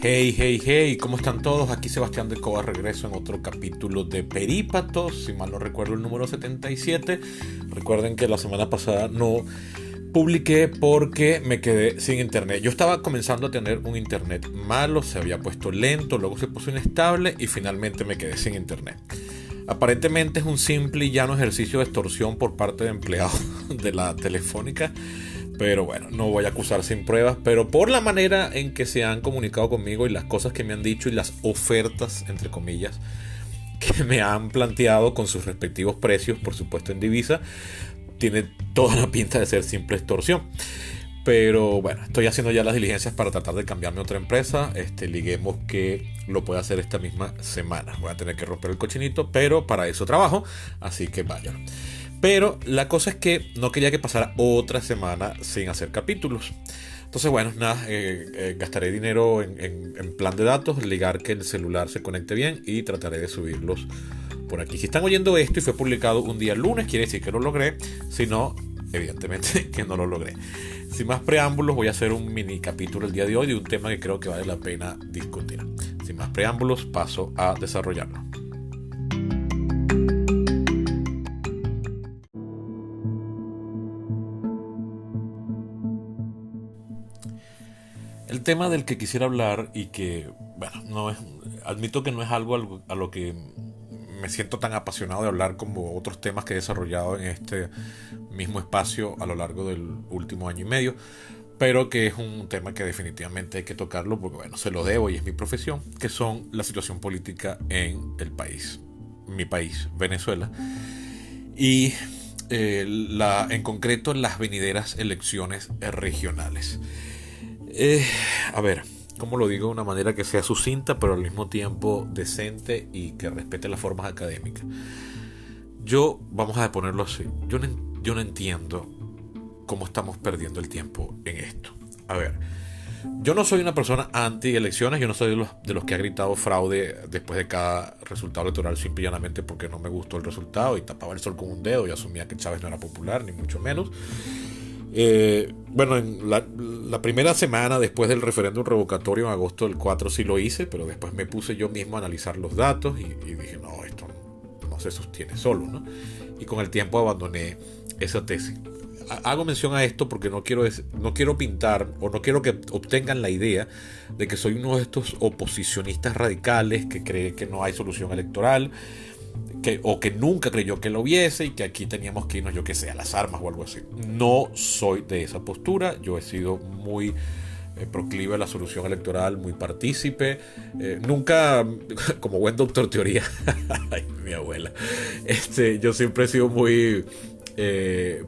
Hey, hey, hey, ¿cómo están todos? Aquí Sebastián de Cova, regreso en otro capítulo de Perípatos, si mal no recuerdo el número 77. Recuerden que la semana pasada no publiqué porque me quedé sin internet. Yo estaba comenzando a tener un internet malo, se había puesto lento, luego se puso inestable y finalmente me quedé sin internet. Aparentemente es un simple y llano ejercicio de extorsión por parte de empleados de la Telefónica. Pero bueno, no voy a acusar sin pruebas, pero por la manera en que se han comunicado conmigo y las cosas que me han dicho y las ofertas, entre comillas, que me han planteado con sus respectivos precios, por supuesto en divisa, tiene toda la pinta de ser simple extorsión. Pero bueno, estoy haciendo ya las diligencias para tratar de cambiarme a otra empresa. Liguemos que lo puedo hacer esta misma semana. Voy a tener que romper el cochinito, pero para eso trabajo, así que vayan. Pero la cosa es que no quería que pasara otra semana sin hacer capítulos. Entonces, bueno, nada, gastaré dinero en plan de datos, ligar que el celular se conecte bien y trataré de subirlos por aquí. Si están oyendo esto y fue publicado un día lunes, quiere decir que lo logré. Si no, evidentemente que no lo logré. Sin más preámbulos, voy a hacer un mini capítulo el día de hoy de un tema que creo que vale la pena discutir. Sin más preámbulos, paso a desarrollarlo. El tema del que quisiera hablar y que, bueno, admito que no es algo a lo que me siento tan apasionado de hablar como otros temas que he desarrollado en este mismo espacio a lo largo del último año y medio, pero que es un tema que definitivamente hay que tocarlo porque, bueno, se lo debo y es mi profesión, que son la situación política en el país, mi país, Venezuela, y en concreto las venideras elecciones regionales. A ver, ¿cómo lo digo de una manera que sea sucinta, pero al mismo tiempo decente y que respete las formas académicas? Vamos a ponerlo así, yo no entiendo cómo estamos perdiendo el tiempo en esto. A ver, yo no soy una persona anti-elecciones, yo no soy de los que ha gritado fraude después de cada resultado electoral simple y llanamente porque no me gustó el resultado y tapaba el sol con un dedo y asumía que Chávez no era popular, ni mucho menos. Bueno, en la primera semana después del referéndum revocatorio en agosto del 4 sí lo hice, pero después me puse yo mismo a analizar los datos y dije, no, esto no se sostiene solo, ¿no? Y con el tiempo abandoné esa tesis. Hago mención a esto porque no quiero pintar o no quiero que obtengan la idea de que soy uno de estos oposicionistas radicales que cree que no hay solución electoral, o que nunca creyó que lo hubiese y que aquí teníamos que irnos, yo que sé, a las armas o algo así. No soy de esa postura, yo he sido muy proclive a la solución electoral, muy partícipe, nunca, como buen doctor teoría, ay, mi abuela, yo siempre he sido muy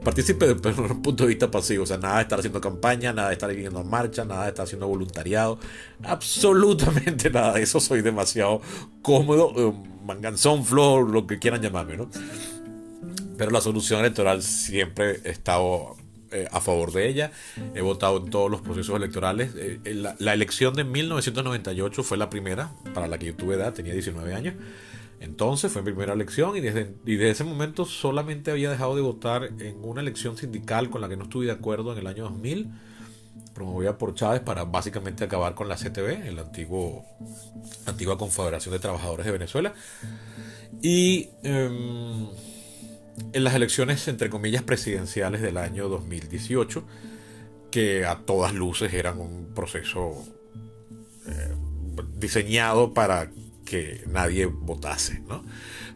partícipe, pero desde un punto de vista pasivo, o sea, nada de estar haciendo campaña, nada de estar yendo a marcha, nada de estar haciendo voluntariado, absolutamente nada de eso. Soy demasiado cómodo, manganzón, flor, lo que quieran llamarme, ¿no? Pero la solución electoral siempre he estado a favor de ella. He votado en todos los procesos electorales. La elección de 1998 fue la primera para la que yo tuve edad, tenía 19 años. Entonces fue mi primera elección y desde ese momento solamente había dejado de votar en una elección sindical con la que no estuve de acuerdo en el año 2000, promovida por Chávez para básicamente acabar con la CTV, la antigua Confederación de Trabajadores de Venezuela. Y en las elecciones, entre comillas, presidenciales del año 2018, que a todas luces eran un proceso diseñado para que nadie votase, ¿no?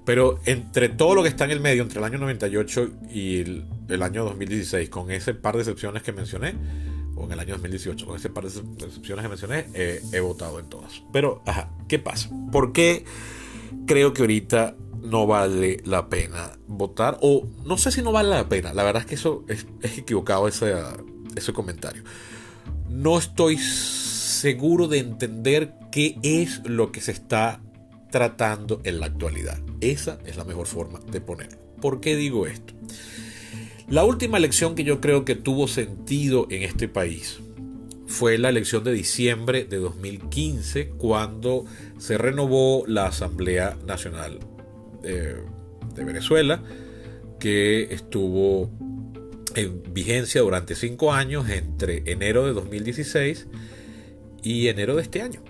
Pero entre todo lo que está en el medio, entre el año 98 y el año 2016, con ese par de excepciones que mencioné, o en el año 2018, con ese par de excepciones que mencioné, he votado en todas. Pero, ¿qué pasa? ¿Por qué creo que ahorita no vale la pena votar? O no sé si no vale la pena, la verdad es que eso es equivocado ese comentario. No estoy seguro de entender qué es lo que se está tratando en la actualidad. Esa es la mejor forma de ponerlo. ¿Por qué digo esto? La última elección que yo creo que tuvo sentido en este país fue la elección de diciembre de 2015, cuando se renovó la Asamblea Nacional de Venezuela, que estuvo en vigencia durante 5 años, entre enero de 2016 y enero de este año.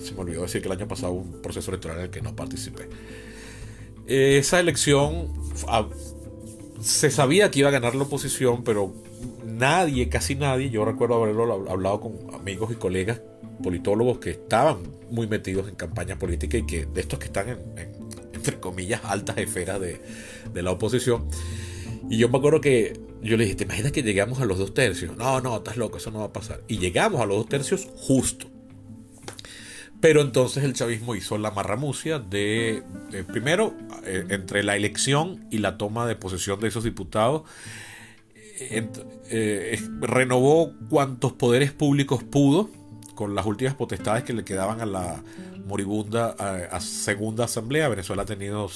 se me olvidó decir que el año pasado hubo un proceso electoral en el que no participé. Esa elección se sabía que iba a ganar la oposición, pero nadie, casi nadie, yo recuerdo haberlo hablado con amigos y colegas politólogos que estaban muy metidos en campaña política y que de estos que están entre comillas, altas esferas de la oposición. Y yo me acuerdo que yo le dije, ¿te imaginas que llegamos a los 2 tercios? No, estás loco, eso no va a pasar. Y llegamos a los 2 tercios justo. Pero entonces el chavismo hizo la marramucia primero, entre la elección y la toma de posesión de esos diputados, renovó cuantos poderes públicos pudo, con las últimas potestades que le quedaban a la moribunda a segunda asamblea. Venezuela ha tenido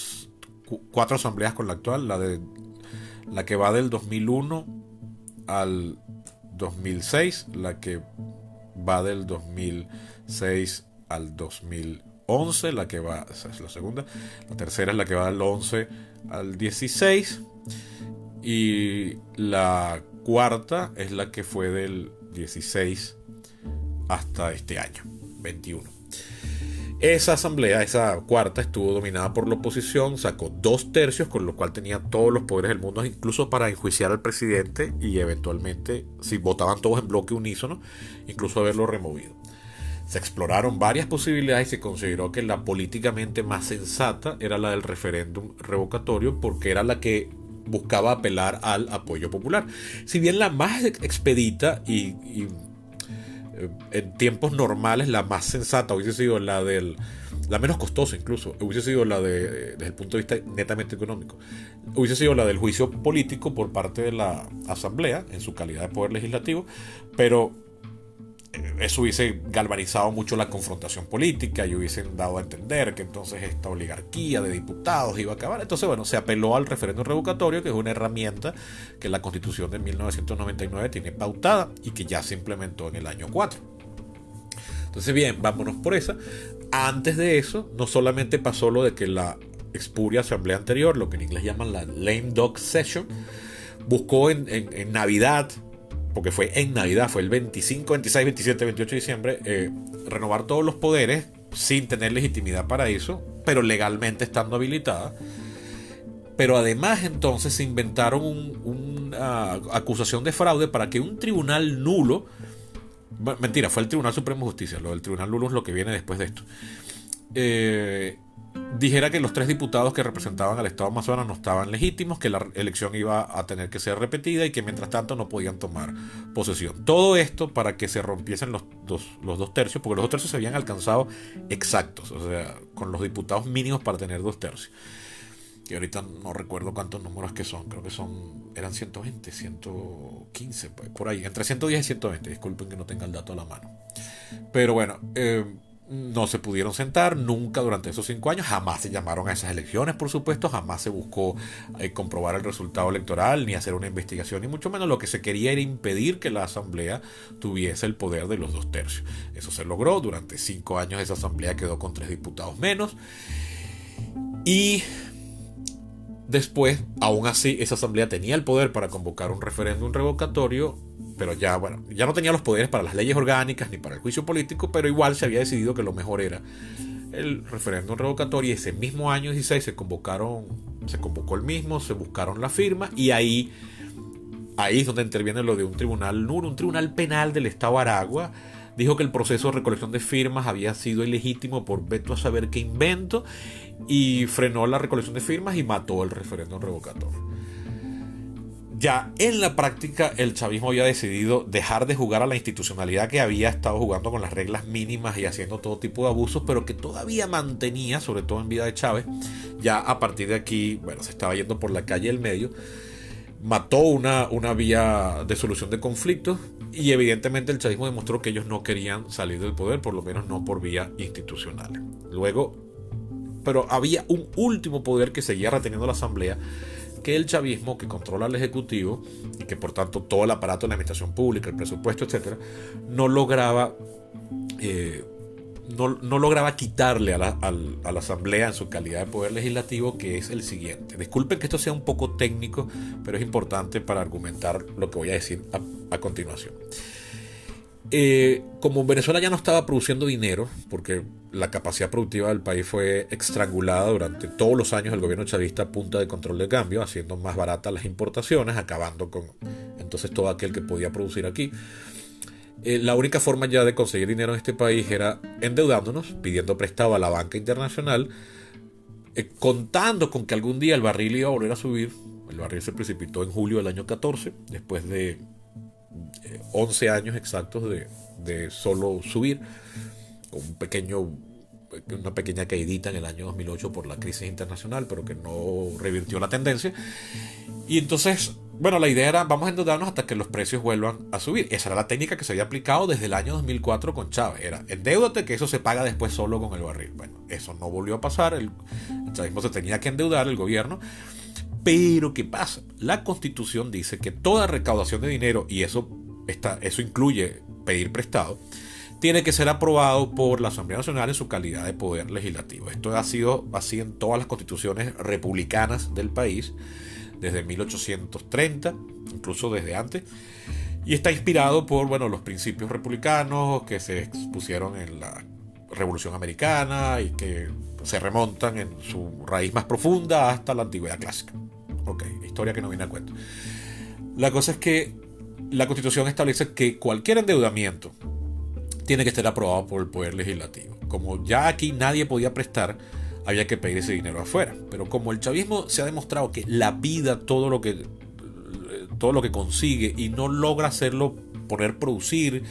4 asambleas con la actual, la que va del 2001 al 2006, la que va del 2006 al 2011, la que va, esa es la segunda, la tercera es la que va del 11 al 16 y la cuarta es la que fue del 16 hasta este año 21. Esa asamblea, esa cuarta, estuvo dominada por la oposición, sacó 2 tercios, con lo cual tenía todos los poderes del mundo, incluso para enjuiciar al presidente y eventualmente, si votaban todos en bloque unísono, incluso haberlo removido. Se exploraron varias posibilidades y se consideró que la políticamente más sensata era la del referéndum revocatorio, porque era la que buscaba apelar al apoyo popular. Si bien la más expedita y en tiempos normales la más sensata hubiese sido la menos costosa, incluso hubiese sido desde el punto de vista netamente económico, hubiese sido la del juicio político por parte de la asamblea en su calidad de poder legislativo, pero eso hubiese galvanizado mucho la confrontación política y hubiesen dado a entender que entonces esta oligarquía de diputados iba a acabar. Entonces, bueno, se apeló al referéndum revocatorio, que es una herramienta que la Constitución de 1999 tiene pautada y que ya se implementó en el año 4. Entonces, bien, vámonos por esa. Antes de eso, no solamente pasó lo de que la expuria asamblea anterior, lo que en inglés llaman la lame duck session, buscó en Navidad, porque fue en Navidad, fue el 25, 26, 27, 28 de diciembre, renovar todos los poderes sin tener legitimidad para eso, pero legalmente estando habilitada. Pero además entonces se inventaron una acusación de fraude para que un tribunal nulo, mentira, fue el Tribunal Supremo de Justicia, lo del tribunal nulo es lo que viene después de esto, dijera que los 3 diputados que representaban al estado Amazonas no estaban legítimos, que la elección iba a tener que ser repetida y que mientras tanto no podían tomar posesión. Todo esto para que se rompiesen los 2 tercios, porque los 2 tercios se habían alcanzado exactos, o sea, con los diputados mínimos para tener 2 tercios. Y ahorita no recuerdo cuántos números que son, creo que eran 120, 115, por ahí, entre 110 y 120, disculpen que no tenga el dato a la mano. Pero bueno, no se pudieron sentar nunca durante esos 5 años, jamás se llamaron a esas elecciones, por supuesto, jamás se buscó comprobar el resultado electoral, ni hacer una investigación, ni mucho menos. Lo que se quería era impedir que la asamblea tuviese el poder de los 2 tercios. Eso se logró, durante 5 años esa asamblea quedó con 3 diputados menos, y después, aún así, esa asamblea tenía el poder para convocar un referéndum revocatorio, pero ya no tenía los poderes para las leyes orgánicas ni para el juicio político, pero igual se había decidido que lo mejor era el referéndum revocatorio. Y ese mismo año 16 se convocó el mismo, se buscaron las firmas, y ahí es donde interviene lo de un tribunal nulo, un tribunal penal del estado Aragua. Dijo que el proceso de recolección de firmas había sido ilegítimo por veto a saber qué invento, y frenó la recolección de firmas y mató el referéndum revocatorio. Ya en la práctica el chavismo había decidido dejar de jugar a la institucionalidad, que había estado jugando con las reglas mínimas y haciendo todo tipo de abusos, pero que todavía mantenía, sobre todo en vida de Chávez. Ya a partir de aquí, se estaba yendo por la calle del medio. Mató una vía de solución de conflictos, y evidentemente el chavismo demostró que ellos no querían salir del poder, por lo menos no por vía institucional. Pero había un último poder que seguía reteniendo la asamblea, que el chavismo, que controla el ejecutivo y que por tanto todo el aparato de la administración pública, el presupuesto, etcétera, no lograba quitarle a la asamblea en su calidad de poder legislativo, que es el siguiente. Disculpen que esto sea un poco técnico, pero es importante para argumentar lo que voy a decir a continuación. Como Venezuela ya no estaba produciendo dinero, porque la capacidad productiva del país fue estrangulada durante todos los años del gobierno chavista a punta de control de cambio, haciendo más baratas las importaciones, acabando con entonces todo aquel que podía producir aquí. La única forma ya de conseguir dinero en este país era endeudándonos, pidiendo prestado a la banca internacional, contando con que algún día el barril iba a volver a subir. El barril se precipitó en julio del año 14, después de 11 años exactos de solo subir, con una pequeña caidita en el año 2008 por la crisis internacional, pero que no revirtió la tendencia. Y entonces, bueno, la idea era, vamos a endeudarnos hasta que los precios vuelvan a subir. Esa era la técnica que se había aplicado desde el año 2004 con Chávez. Era, endeúdate, que eso se paga después solo con el barril. Bueno, eso no volvió a pasar. El chavismo se tenía que endeudar, el gobierno. Pero, ¿qué pasa? La Constitución dice que toda recaudación de dinero, y eso incluye pedir prestado, tiene que ser aprobado por la Asamblea Nacional en su calidad de poder legislativo. Esto ha sido así en todas las constituciones republicanas del país, desde 1830, incluso desde antes, y está inspirado por, bueno, los principios republicanos que se expusieron en la Revolución Americana y que se remontan en su raíz más profunda hasta la antigüedad clásica. Ok, historia que no viene a cuento. La cosa es que la Constitución establece que cualquier endeudamiento tiene que estar aprobado por el Poder Legislativo. Como ya aquí nadie podía prestar, había que pedir ese dinero afuera. Pero como el chavismo se ha demostrado que la vida todo lo que consigue y no logra hacerlo poner producir,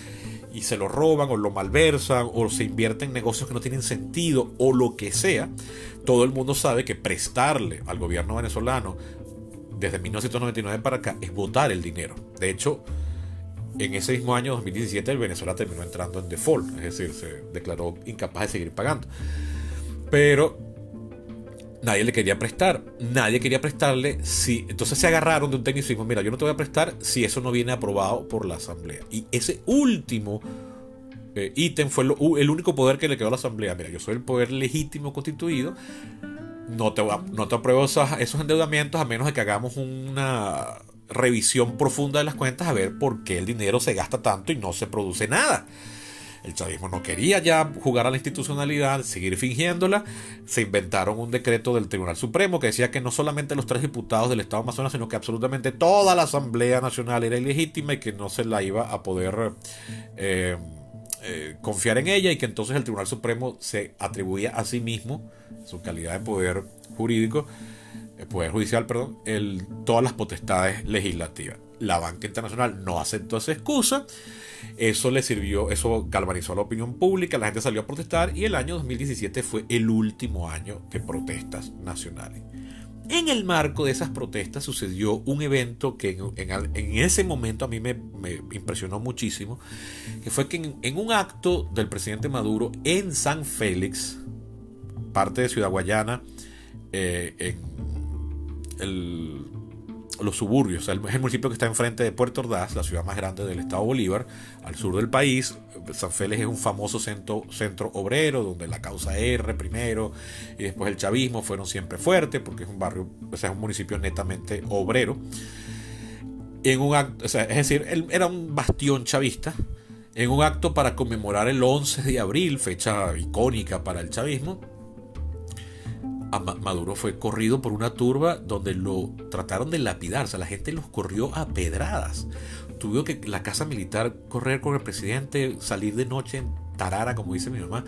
y se lo roban o lo malversan o se invierte en negocios que no tienen sentido o lo que sea, todo el mundo sabe que prestarle al gobierno venezolano desde 1999 para acá es botar el dinero. De hecho, en ese mismo año 2017 el Venezuela terminó entrando en default, es decir, se declaró incapaz de seguir pagando. Pero nadie le quería prestar, nadie quería prestarle. Entonces se agarraron de un tecnicismo: mira, yo no te voy a prestar si eso no viene aprobado por la Asamblea. Y ese último ítem fue el único poder que le quedó a la Asamblea. Mira, yo soy el poder legítimo constituido, no te apruebo esos endeudamientos a menos de que hagamos una revisión profunda de las cuentas a ver por qué el dinero se gasta tanto y no se produce nada. El chavismo no quería ya jugar a la institucionalidad, seguir fingiéndola. Se inventaron un decreto del Tribunal Supremo que decía que no solamente los 3 diputados del Estado Amazonas, sino que absolutamente toda la Asamblea Nacional era ilegítima y que no se la iba a poder confiar en ella, y que entonces el Tribunal Supremo se atribuía a sí mismo, su calidad de poder jurídico, poder judicial, perdón, todas las potestades legislativas. La banca internacional no aceptó esa excusa. Eso galvanizó a la opinión pública, la gente salió a protestar, y el año 2017 fue el último año de protestas nacionales. En el marco de esas protestas sucedió un evento que en ese momento a mí me impresionó muchísimo, que fue que en un acto del presidente Maduro en San Félix, parte de Ciudad Guayana, en los suburbios, o sea, es el municipio que está enfrente de Puerto Ordaz, la ciudad más grande del estado Bolívar, al sur del país. San Félix es un famoso centro obrero, donde la causa R primero y después el chavismo fueron siempre fuertes, porque es un barrio, o sea, es un municipio netamente obrero. Es decir, él era un bastión chavista. En un acto para conmemorar el 11 de abril, fecha icónica para el chavismo, Maduro fue corrido por una turba donde lo trataron de lapidar. O sea, la gente los corrió a pedradas. Tuvo que la casa militar correr con el presidente, salir de noche en Tarara, como dice mi mamá,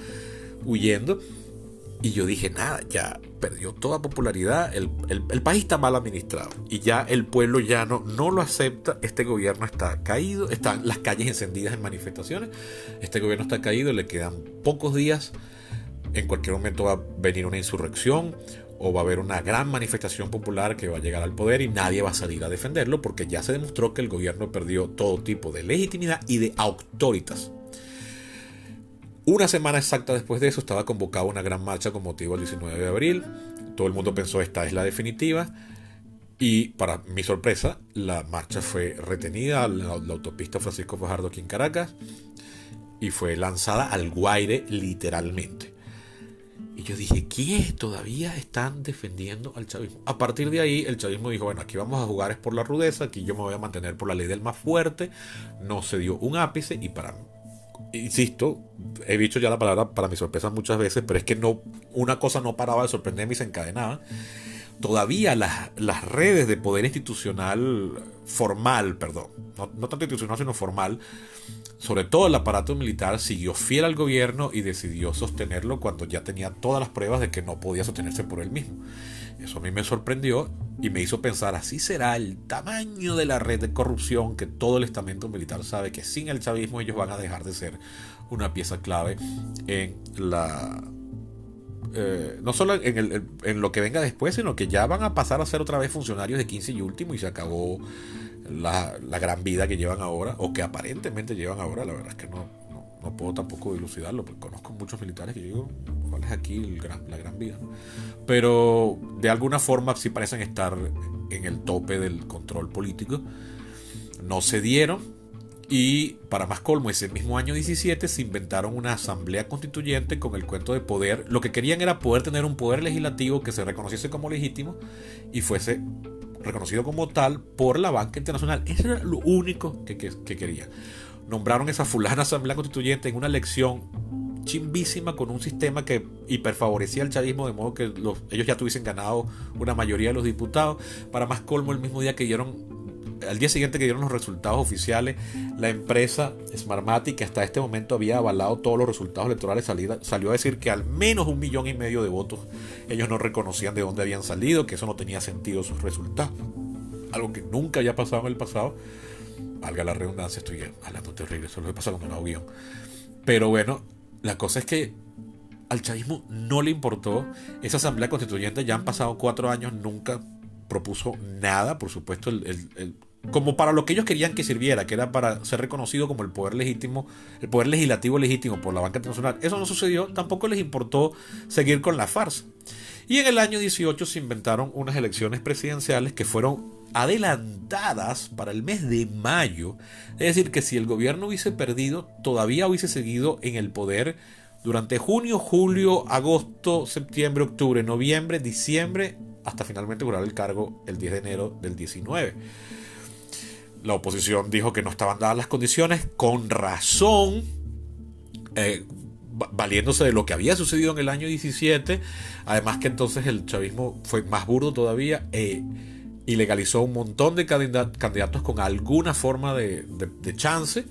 huyendo. Y yo dije, nada, ya perdió toda popularidad, el país está mal administrado y ya el pueblo ya no lo acepta. Este gobierno está caído, están las calles encendidas en manifestaciones. Este gobierno está caído, le quedan pocos días. En cualquier momento va a venir una insurrección o va a haber una gran manifestación popular que va a llegar al poder, y nadie va a salir a defenderlo porque ya se demostró que el gobierno perdió todo tipo de legitimidad y de autoritas. Una semana exacta después de eso estaba convocada una gran marcha con motivo del 19 de abril. Todo el mundo pensó, esta es la definitiva. Y para mi sorpresa, la marcha fue retenida a la autopista Francisco Fajardo aquí en Caracas y fue lanzada al Guaire literalmente. Y yo dije, ¿qué? ¿Todavía están defendiendo al chavismo? A partir de ahí, el chavismo dijo, bueno, aquí vamos a jugar es por la rudeza, aquí yo me voy a mantener por la ley del más fuerte. No se dio un ápice, y para insisto, he dicho ya la palabra para mi sorpresa muchas veces, pero es que no, una cosa no paraba de sorprenderme y se encadenaba. Todavía las redes de poder institucional formal, perdón, no tanto institucional sino formal, sobre todo el aparato militar, siguió fiel al gobierno y decidió sostenerlo cuando ya tenía todas las pruebas de que no podía sostenerse por él mismo. Eso a mí me sorprendió y me hizo pensar, así será el tamaño de la red de corrupción que todo el estamento militar sabe que sin el chavismo ellos van a dejar de ser una pieza clave en la... no solo en lo que venga después, sino que ya van a pasar a ser otra vez funcionarios de 15 y último y se acabó la gran vida que llevan ahora, o que aparentemente llevan ahora. La verdad es que no puedo tampoco dilucidarlo, porque conozco muchos militares que yo digo, ¿cuál es aquí la gran vida? Pero de alguna forma sí parecen estar en el tope del control político. No se dieron. Y para más colmo, ese mismo año 17 se inventaron una asamblea constituyente con el cuento de poder. Lo que querían era poder tener un poder legislativo que se reconociese como legítimo y fuese reconocido como tal por la banca internacional. Eso era lo único que querían. Nombraron esa fulana asamblea constituyente en una elección chimbísima con un sistema que hiperfavorecía al chavismo, de modo que ellos ya tuviesen ganado una mayoría de los diputados. Para más colmo, el mismo día que dieron, al día siguiente que dieron los resultados oficiales, la empresa Smartmatic, que hasta este momento había avalado todos los resultados electorales, salió a decir que al menos 1,5 millones de votos ellos no reconocían de dónde habían salido, que eso no tenía sentido sus resultados. Algo que nunca había pasado en el pasado. Valga la redundancia, estoy hablando terrible, eso es lo que pasa cuando no hago guión. Pero bueno, la cosa es que al chavismo no le importó. Esa asamblea constituyente, ya han pasado 4 años, nunca propuso nada. Por supuesto, como para lo que ellos querían que sirviera, que era para ser reconocido como el poder legítimo, el poder legislativo legítimo por la banca internacional. Eso no sucedió. Tampoco les importó seguir con la farsa. Y en el año 18 se inventaron unas elecciones presidenciales que fueron adelantadas para el mes de mayo. Es decir, que si el gobierno hubiese perdido, todavía hubiese seguido en el poder durante junio, julio, agosto, septiembre, octubre, noviembre, diciembre, hasta finalmente jurar el cargo el 10 de enero del 19. La oposición dijo que no estaban dadas las condiciones, con razón, valiéndose de lo que había sucedido en el año 17. Además que entonces el chavismo fue más burdo todavía y legalizó un montón de candidatos con alguna forma de chance.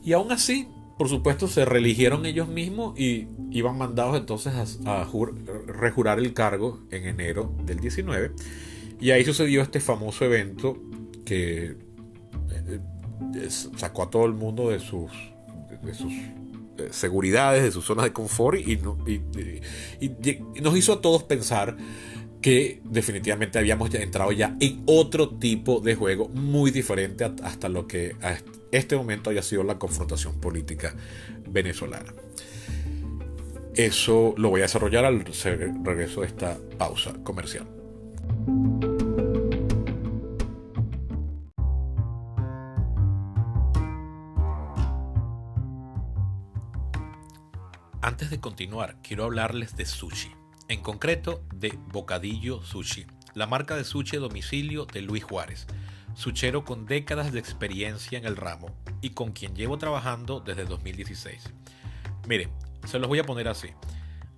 Y aún así, por supuesto, se reeligieron ellos mismos y iban mandados entonces a rejurar el cargo en enero del 19. Y ahí sucedió este famoso evento que sacó a todo el mundo de sus seguridades, de sus zonas de confort y nos hizo a todos pensar que definitivamente habíamos entrado ya en otro tipo de juego muy diferente hasta lo que a este momento haya sido la confrontación política venezolana. Eso lo voy a desarrollar al regreso de esta pausa comercial. Antes de continuar, quiero hablarles de sushi, en concreto de Bocadillo Sushi, la marca de sushi a domicilio de Luis Juárez, suchero con décadas de experiencia en el ramo y con quien llevo trabajando desde 2016. Mire, se los voy a poner así.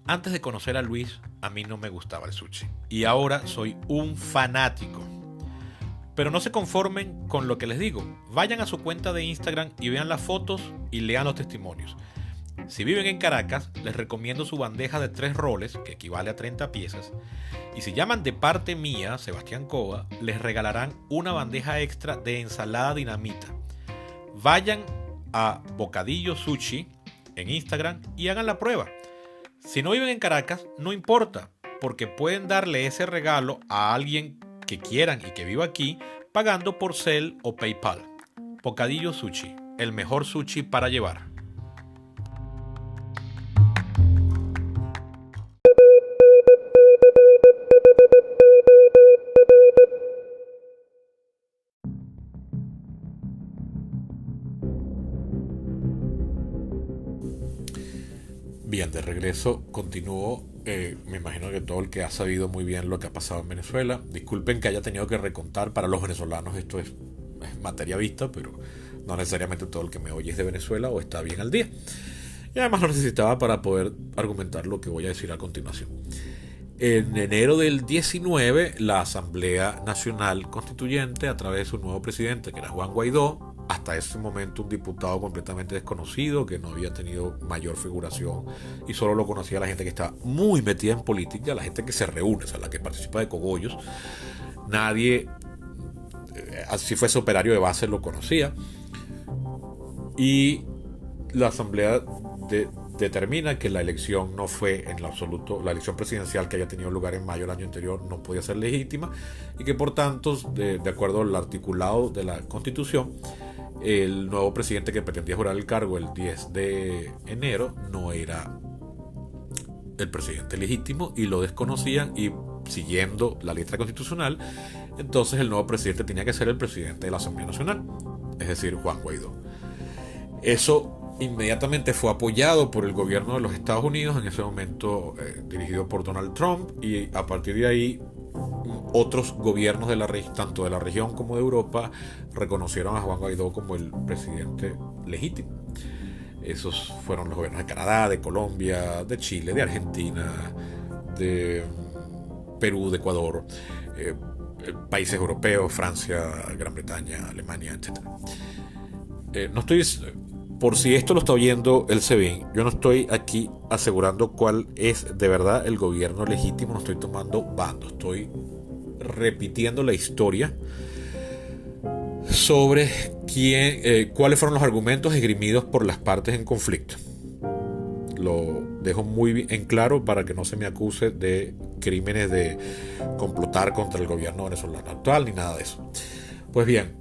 Antes de conocer a Luis, a mí no me gustaba el sushi y ahora soy un fanático. Pero no se conformen con lo que les digo. Vayan a su cuenta de Instagram y vean las fotos y lean los testimonios. Si viven en Caracas, les recomiendo su bandeja de 3 roles, que equivale a 30 piezas. Y si llaman de parte mía, Sebastián Cova, les regalarán una bandeja extra de ensalada dinamita. Vayan a Bocadillo Sushi en Instagram y hagan la prueba. Si no viven en Caracas, no importa, porque pueden darle ese regalo a alguien que quieran y que viva aquí, pagando por Zelle o PayPal. Bocadillo Sushi, el mejor sushi para llevar. Bien, de regreso continúo. Me imagino que todo el que ha sabido muy bien lo que ha pasado en Venezuela. Disculpen que haya tenido que recontar, para los venezolanos esto es materia vista, pero No necesariamente todo el que me oye es de Venezuela o está bien al día. Y además lo necesitaba para poder argumentar lo que voy a decir a continuación. En enero del 19, la Asamblea Nacional Constituyente, a través de su nuevo presidente, que era Juan Guaidó, hasta ese momento un diputado completamente desconocido, que no había tenido mayor figuración y solo lo conocía la gente que está muy metida en política, la gente que se reúne, o sea, la que participa de cogollos. Nadie, si fuese operario de base, lo conocía. Y la Asamblea determina que la elección no fue en lo absoluto, la elección presidencial que había tenido lugar en mayo del año anterior no podía ser legítima y que por tanto, de acuerdo al articulado de la Constitución, el nuevo presidente que pretendía jurar el cargo el 10 de enero no era el presidente legítimo y lo desconocían, y siguiendo la letra constitucional, entonces el nuevo presidente tenía que ser el presidente de la Asamblea Nacional, es decir, Juan Guaidó. Eso inmediatamente fue apoyado por el gobierno de los Estados Unidos, en ese momento dirigido por Donald Trump, y a partir de ahí otros gobiernos de la tanto de la región como de Europa reconocieron a Juan Guaidó como el presidente legítimo. Esos fueron los gobiernos de Canadá, de Colombia, de Chile, de Argentina, de Perú, de Ecuador, países europeos, Francia, Gran Bretaña, Alemania, etc. No estoy, por si esto lo está oyendo el SEBIN, yo no estoy aquí asegurando cuál es de verdad el gobierno legítimo, no estoy tomando bando, estoy repitiendo la historia sobre cuáles fueron los argumentos esgrimidos por las partes en conflicto. Lo dejo muy en claro para que no se me acuse de crímenes de complotar contra el gobierno venezolano actual ni nada de eso. Pues bien,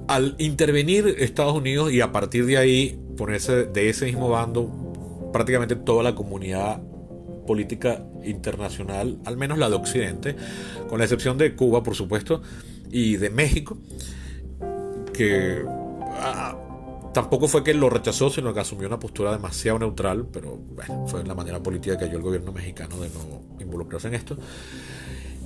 al intervenir Estados Unidos y a partir de ahí ponerse de ese mismo bando prácticamente toda la comunidad política internacional, al menos la de Occidente, con la excepción de Cuba, por supuesto, y de México, que tampoco fue que lo rechazó, sino que asumió una postura demasiado neutral, pero bueno, fue la manera política que halló el gobierno mexicano de no involucrarse en esto.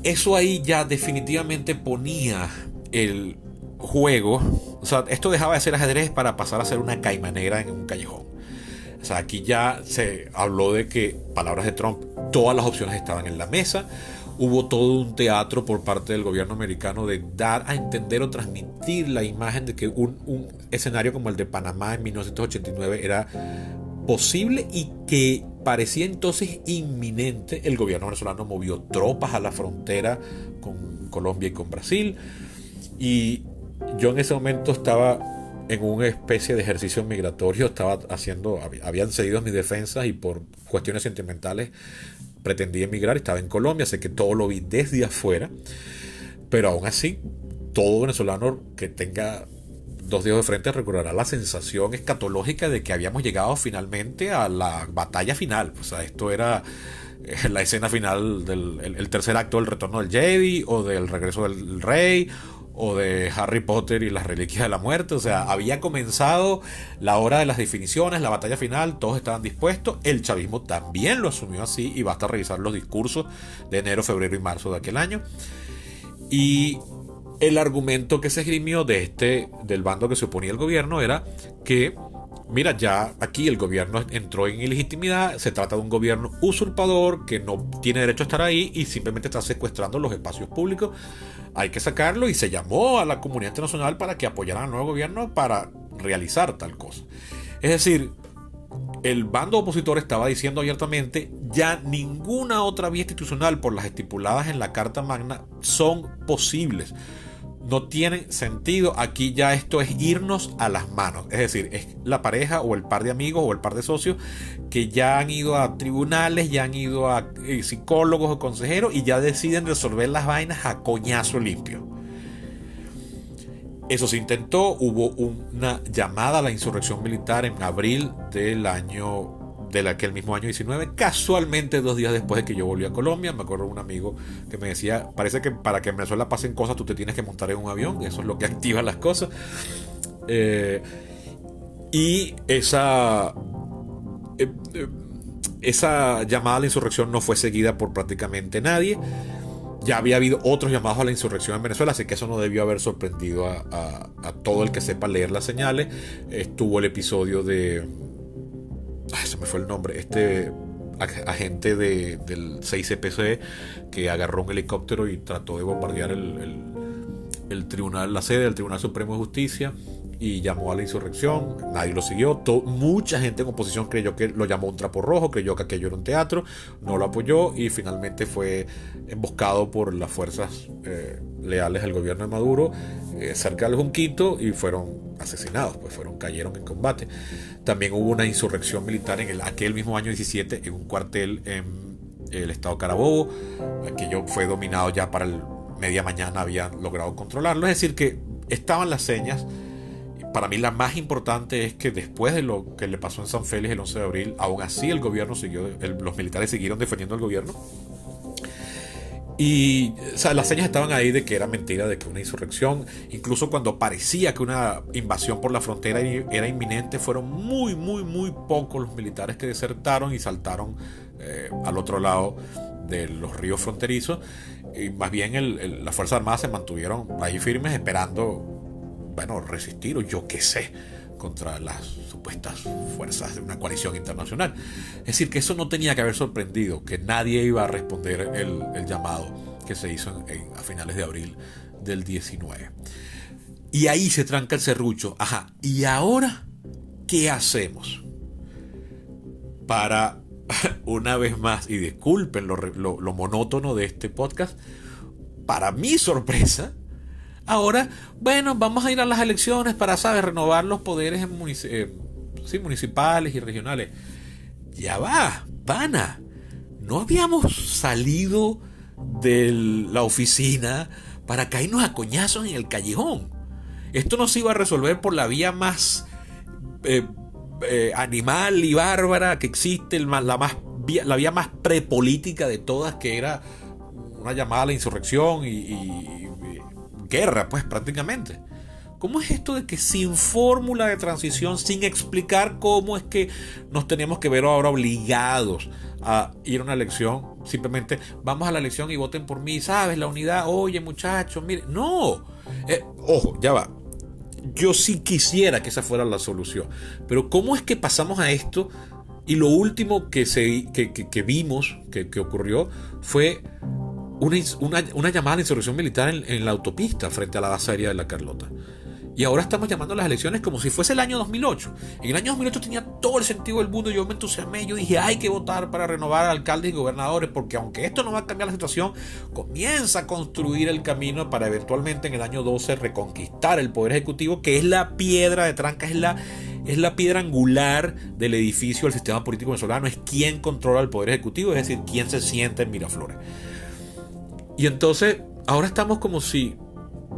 Eso ahí ya definitivamente ponía el juego, o sea, esto dejaba de ser ajedrez para pasar a ser una caimanera en un callejón. O sea, aquí ya se habló de que, palabras de Trump, todas las opciones estaban en la mesa. Hubo todo un teatro por parte del gobierno americano de dar a entender o transmitir la imagen de que un escenario como el de Panamá en 1989 era posible y que parecía entonces inminente. El gobierno venezolano movió tropas a la frontera con Colombia y con Brasil, y yo en ese momento estaba en una especie de ejercicio migratorio, habían cedido mis defensas y por cuestiones sentimentales pretendí emigrar, estaba en Colombia, sé que todo lo vi desde afuera, pero aún así todo venezolano que tenga 2 dedos de frente recordará la sensación escatológica de que habíamos llegado finalmente a la batalla final. O sea, esto era la escena final el tercer acto del Retorno del Jedi o del Regreso del Rey o de Harry Potter y las Reliquias de la Muerte. O sea, había comenzado la hora de las definiciones, la batalla final, todos estaban dispuestos. El chavismo también lo asumió así, y basta revisar los discursos de enero, febrero y marzo de aquel año. Y el argumento que se esgrimió del bando que se oponía al gobierno era que, mira, ya aquí el gobierno entró en ilegitimidad, se trata de un gobierno usurpador que no tiene derecho a estar ahí y simplemente está secuestrando los espacios públicos, hay que sacarlo, y se llamó a la comunidad internacional para que apoyaran al nuevo gobierno para realizar tal cosa. Es decir, el bando opositor estaba diciendo abiertamente: ya ninguna otra vía institucional por las estipuladas en la Carta Magna son posibles, no tienen sentido, aquí ya esto es irnos a las manos. Es decir, es la pareja o el par de amigos o el par de socios que ya han ido a tribunales, ya han ido a psicólogos o consejeros y ya deciden resolver las vainas a coñazo limpio. Eso se intentó, hubo una llamada a la insurrección militar en abril de aquel mismo año 19, casualmente 2 días después de que yo volví a Colombia. Me acuerdo de un amigo que me decía: parece que para que en Venezuela pasen cosas tú te tienes que montar en un avión, eso es lo que activa las cosas. Y esa llamada a la insurrección no fue seguida por prácticamente nadie. ya había habido otros llamados a la insurrección en Venezuela, así que eso no debió haber sorprendido a todo el que sepa leer las señales. Estuvo el episodio de... se me fue el nombre. Agente del 6CPC que agarró un helicóptero y trató de bombardear el tribunal, la sede del Tribunal Supremo de Justicia, y llamó a la insurrección. Nadie lo siguió. Mucha gente en oposición creyó que lo llamó un trapo rojo, creyó que aquello era un teatro, no lo apoyó y finalmente fue emboscado por las fuerzas leales al gobierno de Maduro cerca del Junquito y fueron asesinados, pues cayeron en combate. También hubo una insurrección militar en aquel mismo año 17 en un cuartel en el estado Carabobo. Aquello fue dominado ya para el media mañana, habían logrado controlarlo. Es decir, que estaban las señas. Para mí la más importante es que después de lo que le pasó en San Félix el 11 de abril, aún así el gobierno los militares siguieron defendiendo al gobierno. Y o sea, las señas estaban ahí de que era mentira, de que una insurrección, incluso cuando parecía que una invasión por la frontera era inminente, fueron muy pocos los militares que desertaron y saltaron al otro lado de los ríos fronterizos. Y más bien las Fuerzas Armadas se mantuvieron ahí firmes esperando, resistir o yo qué sé, contra las supuestas fuerzas de una coalición internacional. Es decir, que eso no tenía que haber sorprendido, que nadie iba a responder el llamado que se hizo a finales de abril del 19. Y ahí se tranca el serrucho. Ajá, ¿y ahora qué hacemos? Para, una vez más, y disculpen lo monótono de este podcast, para mi sorpresa, ahora, vamos a ir a las elecciones para, renovar los poderes municipales y regionales. Ya va, pana. No habíamos salido de la oficina para caernos a coñazos en el callejón. Esto no se iba a resolver por la vía más animal y bárbara que existe, la vía más prepolítica de todas, que era una llamada a la insurrección y guerra, pues, prácticamente. ¿Cómo es esto de que sin fórmula de transición, sin explicar cómo es que nos tenemos que ver ahora obligados a ir a una elección, simplemente vamos a la elección y voten por mí, ¿sabes? La unidad, oye muchachos, mire, no, ojo, ya va, yo sí quisiera que esa fuera la solución, pero ¿cómo es que pasamos a esto? Y lo último que vimos que ocurrió fue una llamada a la insurrección militar en la autopista frente a la base aérea de La Carlota. Y ahora estamos llamando a las elecciones como si fuese el año 2008. En el año 2008 tenía todo el sentido del mundo. Yo me entusiasmé. Yo dije, hay que votar para renovar alcaldes y gobernadores, porque aunque esto no va a cambiar la situación, comienza a construir el camino para eventualmente en el año 12 reconquistar el poder ejecutivo, que es la piedra de tranca, es la piedra angular del edificio del sistema político venezolano. Es quien controla el poder ejecutivo, es decir, quien se sienta en Miraflores. Y entonces, ahora estamos como si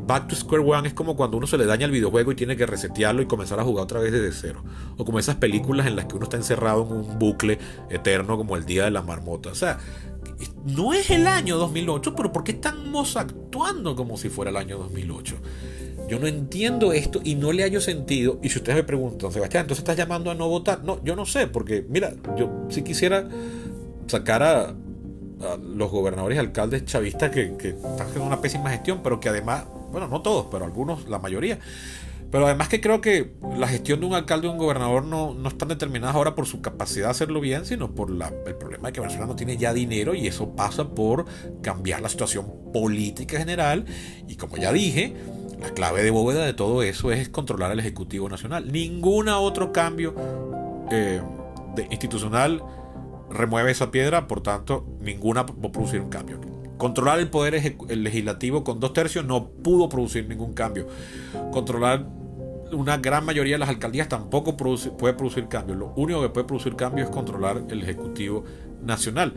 back to square one. Es como cuando uno se le daña el videojuego y tiene que resetearlo y comenzar a jugar otra vez desde cero. O como esas películas en las que uno está encerrado en un bucle eterno, como el Día de la Marmota. O sea, no es el año 2008, pero ¿por qué estamos actuando como si fuera el año 2008? Yo no entiendo esto y no le hallo sentido. Y si ustedes me preguntan, Sebastián, ¿entonces estás llamando a no votar? No, yo no sé, porque mira, yo sí quisiera sacar a los gobernadores y alcaldes chavistas que están haciendo una pésima gestión, pero que además, no todos, pero algunos, la mayoría, pero además que creo que la gestión de un alcalde o un gobernador no están determinadas ahora por su capacidad de hacerlo bien, sino por el problema de que Venezuela no tiene ya dinero, y eso pasa por cambiar la situación política general. Y como ya dije, la clave de bóveda de todo eso es controlar el Ejecutivo Nacional. Ningún otro cambio institucional remueve esa piedra, por tanto ninguna va a producir un cambio. Controlar el poder legislativo con 2/3 no pudo producir ningún cambio. Controlar una gran mayoría de las alcaldías tampoco puede producir cambio. Lo único que puede producir cambio es controlar el Ejecutivo Nacional.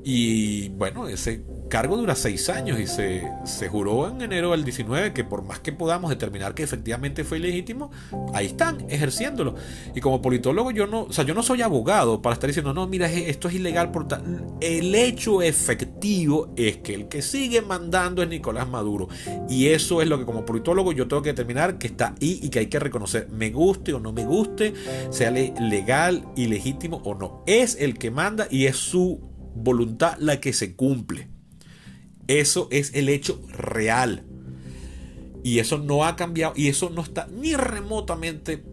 Y ese cargo dura 6 años y se juró en enero del 19 que por más que podamos determinar que efectivamente fue ilegítimo, ahí están ejerciéndolo. Y como politólogo yo no soy abogado para estar diciendo, no, mira, esto es ilegal por tal. El hecho efectivo es que el que sigue mandando es Nicolás Maduro, y eso es lo que como politólogo yo tengo que determinar que está ahí y que hay que reconocer, me guste o no me guste, sea legal, ilegítimo o no. Es el que manda y es su voluntad la que se cumple. Eso es el hecho real. Y eso no ha cambiado y eso no está ni remotamente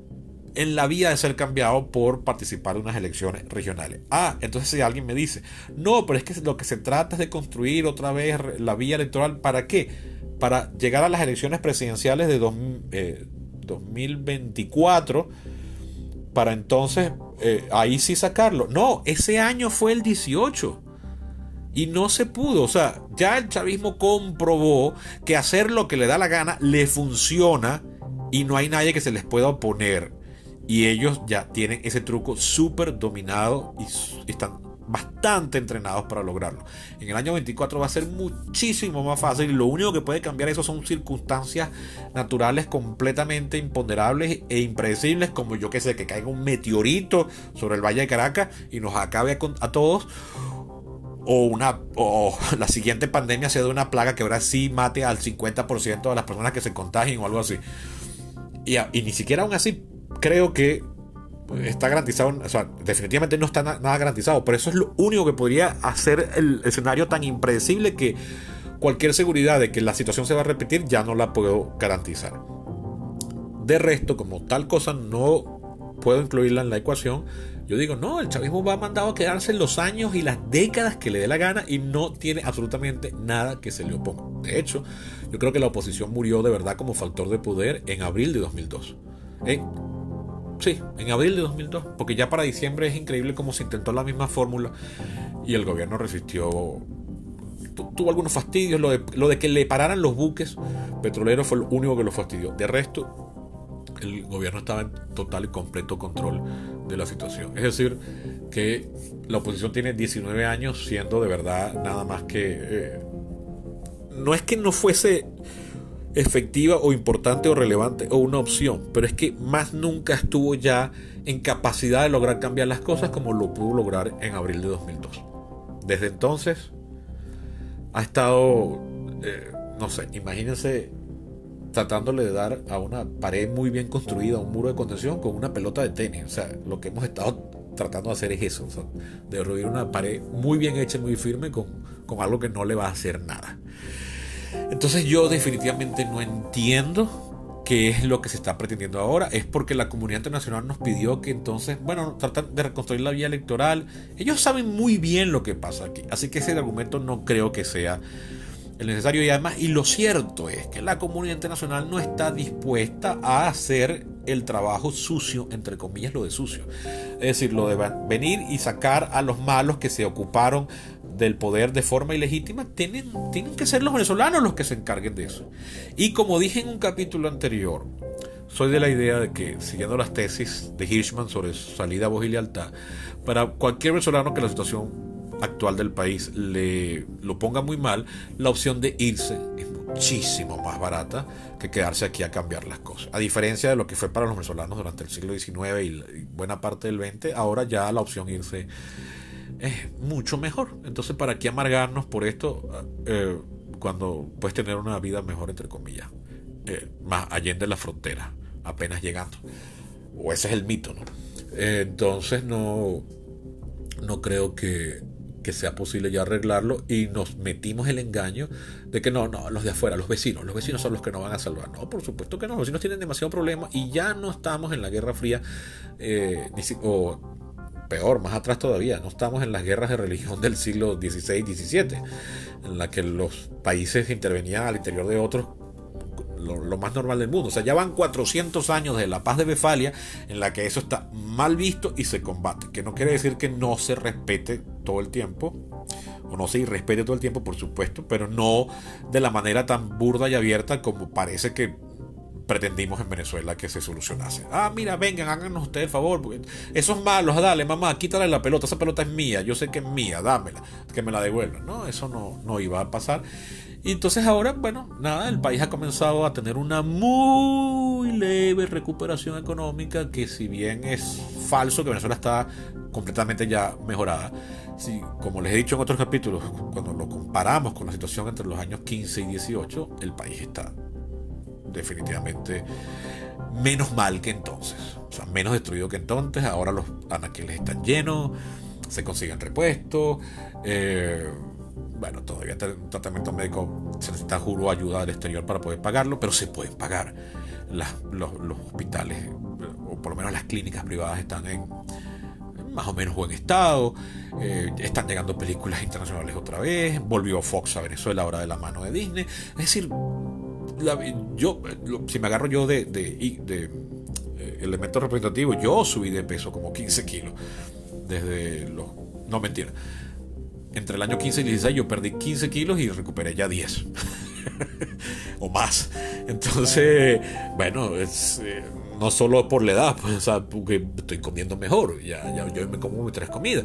en la vía de ser cambiado por participar en unas elecciones regionales. Entonces si alguien me dice, no, pero es que lo que se trata es de construir otra vez la vía electoral, ¿para qué? Para llegar a las elecciones presidenciales de 2024, para entonces ahí sí sacarlo. No, ese año fue el 18 y no se pudo. O sea, ya el chavismo comprobó que hacer lo que le da la gana le funciona y no hay nadie que se les pueda oponer. Y ellos ya tienen ese truco súper dominado y están bastante entrenados para lograrlo. En el año 24 va a ser muchísimo más fácil y lo único que puede cambiar eso son circunstancias naturales completamente imponderables e impredecibles, como yo que sé, que caiga un meteorito sobre el Valle de Caracas y nos acabe a todos, o la siguiente pandemia sea de una plaga que ahora sí mate al 50% de las personas que se contagien o algo así. Y ni siquiera aún así creo que está garantizado. O sea, definitivamente no está nada garantizado, pero eso es lo único que podría hacer el escenario tan impredecible que cualquier seguridad de que la situación se va a repetir ya no la puedo garantizar. De resto, como tal cosa no puedo incluirla en la ecuación, yo digo, no, el chavismo va mandado a quedarse en los años y las décadas que le dé la gana y no tiene absolutamente nada que se le oponga. De hecho, yo creo que la oposición murió de verdad como factor de poder en abril de 2002. Sí, en abril de 2002, porque ya para diciembre es increíble cómo se intentó la misma fórmula y el gobierno resistió. Tuvo algunos fastidios, lo de que le pararan los buques petroleros fue lo único que lo fastidió. De resto, el gobierno estaba en total y completo control de la situación. Es decir, que la oposición tiene 19 años siendo de verdad nada más que... no es que no fuese efectiva o importante o relevante o una opción, pero es que más nunca estuvo ya en capacidad de lograr cambiar las cosas como lo pudo lograr en abril de 2002. Desde entonces ha estado, no sé, imagínense tratándole de dar a una pared muy bien construida, un muro de contención con una pelota de tenis. O sea, lo que hemos estado tratando de hacer es eso, o sea, de derruir una pared muy bien hecha, muy firme con algo que no le va a hacer nada. Entonces yo definitivamente no entiendo qué es lo que se está pretendiendo ahora. Es porque la comunidad internacional nos pidió que entonces, bueno, tratan de reconstruir la vía electoral. Ellos saben muy bien lo que pasa aquí, así que ese argumento no creo que sea el necesario. Y además, y lo cierto es que la comunidad internacional no está dispuesta a hacer el trabajo sucio, entre comillas, lo de sucio. Es decir, lo de venir y sacar a los malos que se ocuparon del poder de forma ilegítima. Tienen que ser los venezolanos los que se encarguen de eso. Y como dije en un capítulo anterior, soy de la idea de que, siguiendo las tesis de Hirschman sobre salida, voz y lealtad, para cualquier venezolano que la situación actual del país lo ponga muy mal, la opción de irse es muchísimo más barata que quedarse aquí a cambiar las cosas. A diferencia de lo que fue para los venezolanos durante el siglo XIX y buena parte del XX, ahora ya la opción irse es mucho mejor. Entonces, ¿para qué amargarnos por esto cuando puedes tener una vida mejor, entre comillas, más allende la frontera, apenas llegando? O ese es el mito, ¿no? Entonces no creo que sea posible ya arreglarlo, y nos metimos el engaño de que no, los de afuera, los vecinos son los que nos van a salvar. No, por supuesto que no, los vecinos tienen demasiado problema y ya no estamos en la Guerra Fría, o peor, más atrás todavía, no estamos en las guerras de religión del siglo XVI y XVII, en la que los países intervenían al interior de otros, lo más normal del mundo. O sea, ya van 400 años de la paz de Westfalia en la que eso está mal visto y se combate, que no quiere decir que no se respete todo el tiempo, o no se irrespete todo el tiempo, por supuesto, pero no de la manera tan burda y abierta como parece que pretendimos en Venezuela que se solucionase. Mira, vengan, háganos ustedes el favor, porque esos malos, dale, mamá, quítale la pelota, esa pelota es mía, yo sé que es mía, dámela, que me la devuelvan. No, eso no iba a pasar. Y entonces ahora, bueno, nada, el país ha comenzado a tener una muy leve recuperación económica, que si bien es falso que Venezuela está completamente ya mejorada, sí, como les he dicho en otros capítulos, cuando lo comparamos con la situación entre los años 15 y 18, el país está definitivamente menos mal que entonces, o sea, menos destruido que entonces. Ahora los anaqueles están llenos, se consiguen repuestos, bueno, todavía un tratamiento médico se necesita, juro, ayuda del exterior para poder pagarlo, pero se pueden pagar. Los hospitales, o por lo menos las clínicas privadas, están en más o menos buen estado. Están llegando películas internacionales otra vez. Volvió Fox a Venezuela ahora de la mano de Disney. Es decir, si me agarro yo de elementos representativos, yo subí de peso como 15 kilos. Desde los... No, mentira. Entre el año 15 y 16 yo perdí 15 kilos y recuperé ya 10. O más. Entonces, bueno, no solo por la edad, pues, o sea, porque estoy comiendo mejor. Ya yo me como mis 3 comidas.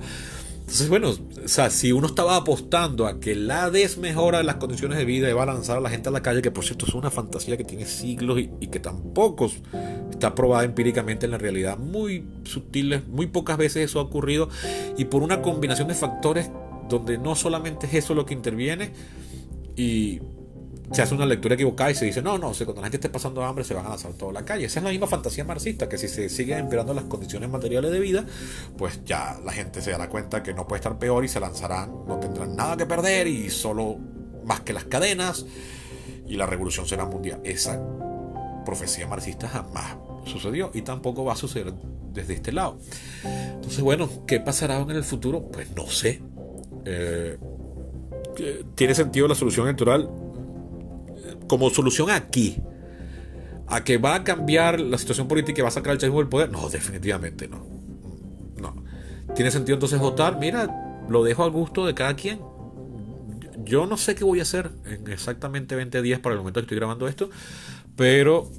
Entonces, bueno, o sea, si uno estaba apostando a que la desmejora de las condiciones de vida iba a lanzar a la gente a la calle, que por cierto es una fantasía que tiene siglos y que tampoco está probada empíricamente en la realidad, muy sutiles, muy pocas veces eso ha ocurrido, y por una combinación de factores donde no solamente es eso lo que interviene, y se hace una lectura equivocada y se dice, no, cuando la gente esté pasando hambre se van a lanzar toda la calle. Esa es la misma fantasía marxista, que si se siguen empeorando las condiciones materiales de vida, pues ya la gente se dará cuenta que no puede estar peor y se lanzarán, no tendrán nada que perder y solo más que las cadenas, y la revolución será mundial. Esa profecía marxista jamás sucedió y tampoco va a suceder desde este lado. Entonces, bueno, ¿qué pasará en el futuro? Pues no sé. ¿Tiene sentido la solución electoral como solución aquí? ¿A que va a cambiar la situación política y va a sacar el chavismo del poder? No, definitivamente no. No. ¿Tiene sentido entonces votar? Mira, lo dejo al gusto de cada quien. Yo no sé qué voy a hacer en exactamente 20 días para el momento que estoy grabando esto, pero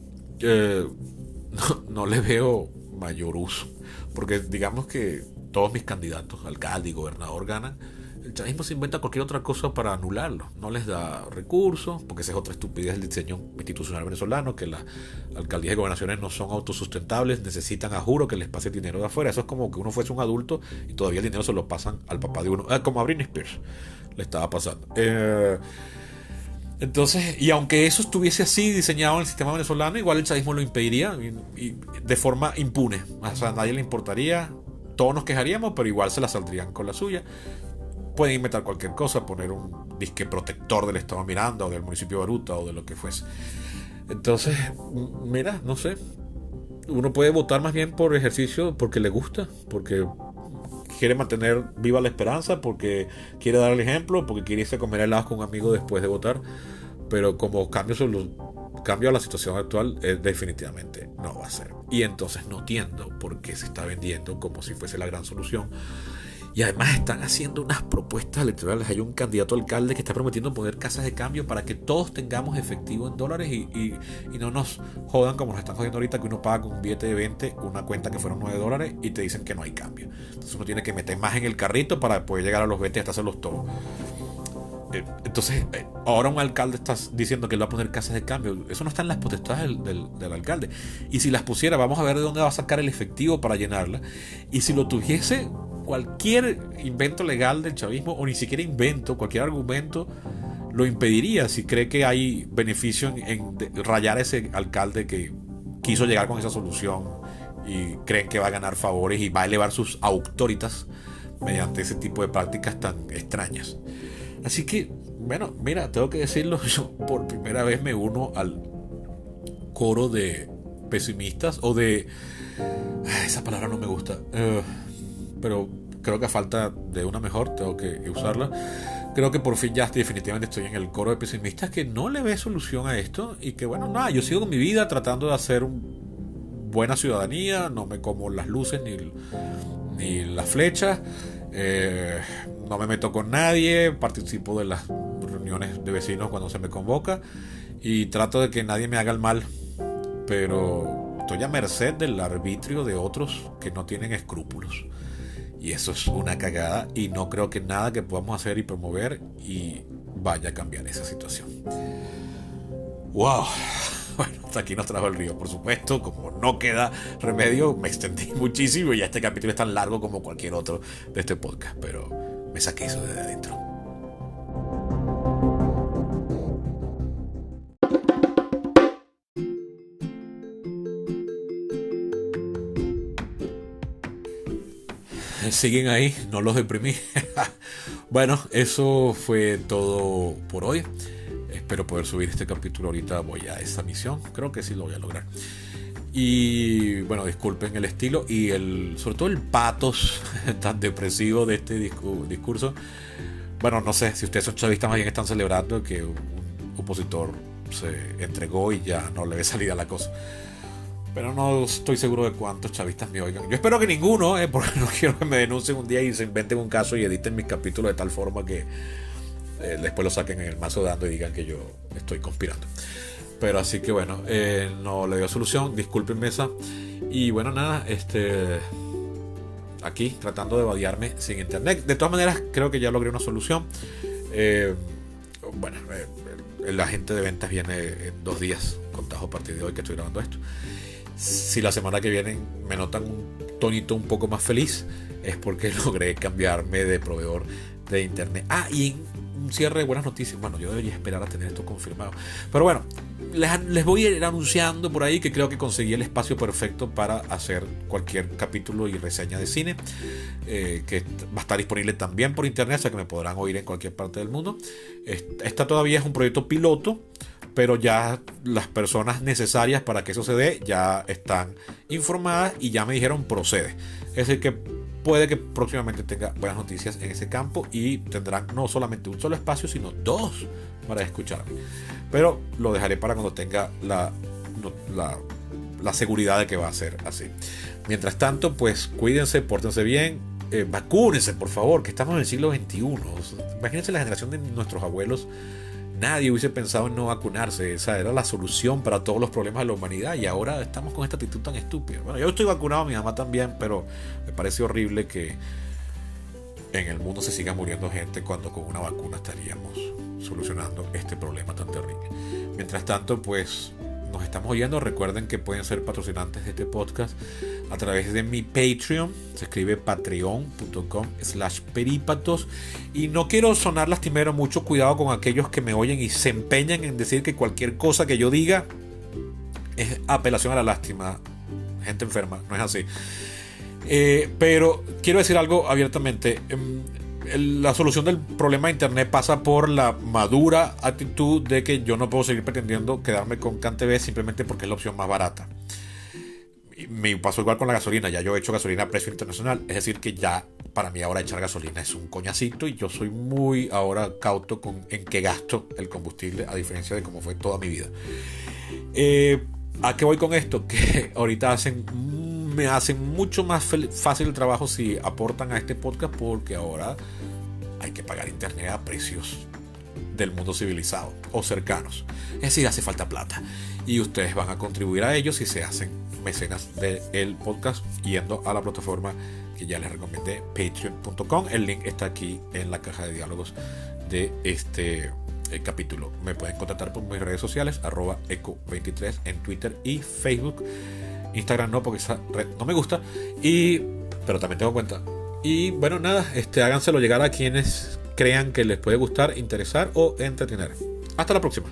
no le veo mayor uso. Porque digamos que todos mis candidatos, alcalde y gobernador, ganan. El chavismo se inventa cualquier otra cosa para anularlo. No les da recursos, porque esa es otra estupidez del diseño institucional venezolano, que las alcaldías y gobernaciones no son autosustentables, necesitan, a juro, que les pase dinero de afuera. Eso es como que uno fuese un adulto y todavía el dinero se lo pasan al papá de uno, como a Britney Spears le estaba pasando. Entonces, y aunque eso estuviese así diseñado en el sistema venezolano, igual el chavismo lo impediría y de forma impune. O sea, a nadie le importaría, todos nos quejaríamos, pero igual se la saldrían con la suya. Pueden inventar cualquier cosa, poner un disque protector del estado Miranda o del municipio de Baruta o de lo que fuese. Entonces, mira, no sé. Uno puede votar más bien por ejercicio, porque le gusta, porque quiere mantener viva la esperanza, porque quiere dar el ejemplo, porque quiere irse a comer helados con un amigo después de votar. Pero como cambio a la situación actual, definitivamente no va a ser. Y entonces no entiendo por qué se está vendiendo como si fuese la gran solución. Y además están haciendo unas propuestas electorales. Hay un candidato alcalde que está prometiendo poner casas de cambio para que todos tengamos efectivo en dólares y no nos jodan como nos están jodiendo ahorita, que uno paga con un billete de 20 una cuenta que fueron $9 y te dicen que no hay cambio. Entonces uno tiene que meter más en el carrito para poder llegar a los 20 y hasta hacerlos todos. Entonces, ahora un alcalde está diciendo que él va a poner casas de cambio. Eso no está en las potestades del alcalde. Y si las pusiera, vamos a ver de dónde va a sacar el efectivo para llenarla. Y si lo tuviese, cualquier invento legal del chavismo, o ni siquiera invento, cualquier argumento lo impediría, si cree que hay beneficio en rayar a ese alcalde que quiso llegar con esa solución y creen que va a ganar favores y va a elevar sus autoritas mediante ese tipo de prácticas tan extrañas. Así que, bueno, mira, tengo que decirlo, yo por primera vez me uno al coro de pesimistas o de... esa palabra no me gusta, pero creo que a falta de una mejor tengo que usarla. Creo que por fin ya definitivamente estoy en el coro de pesimistas que no le ve solución a esto y que, bueno, nada, yo sigo con mi vida tratando de hacer buena ciudadanía, no me como las luces ni las flechas. No me meto con nadie, participo de las reuniones de vecinos cuando se me convoca y trato de que nadie me haga el mal, pero estoy a merced del arbitrio de otros que no tienen escrúpulos, y eso es una cagada, y no creo que nada que podamos hacer y promover y vaya a cambiar esa situación. Wow. Bueno, hasta aquí nos trajo el río, por supuesto. Como no queda remedio, me extendí muchísimo y ya este capítulo es tan largo como cualquier otro de este podcast, pero me saqué eso de adentro. Siguen ahí, no los deprimí. Bueno, eso fue todo por hoy. Espero poder subir este capítulo ahorita. Voy a esa misión. Creo que sí lo voy a lograr. Y bueno, disculpen el estilo y sobre todo el patos tan depresivo de este discurso. Bueno, no sé si ustedes son chavistas, más bien están celebrando que un opositor se entregó y ya no le ve salida a la cosa. Pero no estoy seguro de cuántos chavistas me oigan. Yo espero que ninguno, porque no quiero que me denuncien un día y se inventen un caso y editen mis capítulos de tal forma que después lo saquen en el mazo dando y digan que yo estoy conspirando. Pero así que bueno, no le dio solución. Disculpen mesa. Y bueno, nada, aquí tratando de vadearme sin internet. De todas maneras, creo que ya logré una solución. Bueno, el agente de ventas viene en 2 días, contados a partir de hoy que estoy grabando esto. Si la semana que viene me notan un tonito un poco más feliz, es porque logré cambiarme de proveedor de internet. Y un cierre de buenas noticias. Bueno, yo debería esperar a tener esto confirmado. Pero bueno, les voy a ir anunciando por ahí que creo que conseguí el espacio perfecto para hacer cualquier capítulo y reseña de cine, que va a estar disponible también por internet, o sea que me podrán oír en cualquier parte del mundo. Esta todavía es un proyecto piloto, pero ya las personas necesarias para que eso se dé ya están informadas y ya me dijeron procede. Es decir que puede que próximamente tenga buenas noticias en ese campo y tendrán no solamente un solo espacio, sino 2 para escucharme. Pero lo dejaré para cuando tenga la seguridad de que va a ser así. Mientras tanto, pues cuídense, pórtense bien, vacúnense por favor, que estamos en el siglo XXI. Imagínense la generación de nuestros abuelos. Nadie hubiese pensado en no vacunarse. Esa era la solución para todos los problemas de la humanidad. Y ahora estamos con esta actitud tan estúpida. Bueno, yo estoy vacunado, mi mamá también, pero me parece horrible que en el mundo se siga muriendo gente cuando con una vacuna estaríamos solucionando este problema tan terrible. Mientras tanto, pues nos estamos oyendo. Recuerden que pueden ser patrocinantes de este podcast a través de mi Patreon. Se escribe patreon.com/peripatos. Y no quiero sonar lastimero, mucho cuidado con aquellos que me oyen y se empeñan en decir que cualquier cosa que yo diga es apelación a la lástima. Gente enferma, no es así. Pero quiero decir algo abiertamente. La solución del problema de internet pasa por la madura actitud de que yo no puedo seguir pretendiendo quedarme con CanTV simplemente porque es la opción más barata. Me pasó igual con la gasolina. Ya yo he hecho gasolina a precio internacional, es decir que ya para mí ahora echar gasolina es un coñacito y yo soy muy ahora cauto en qué gasto el combustible, a diferencia de cómo fue toda mi vida. ¿A qué voy con esto? Que ahorita me hacen mucho más fácil el trabajo si aportan a este podcast, porque ahora hay que pagar internet a precios del mundo civilizado o cercanos. Es decir, hace falta plata y ustedes van a contribuir a ello si se hacen mecenas del podcast yendo a la plataforma que ya les recomendé, patreon.com. El link está aquí en la caja de diálogos de este capítulo. Me pueden contactar por mis redes sociales @eco23 en Twitter y Facebook. Instagram no, porque esa red no me gusta, pero también tengo cuenta. Y bueno, nada, háganselo llegar a quienes crean que les puede gustar, interesar o entretener. Hasta la próxima.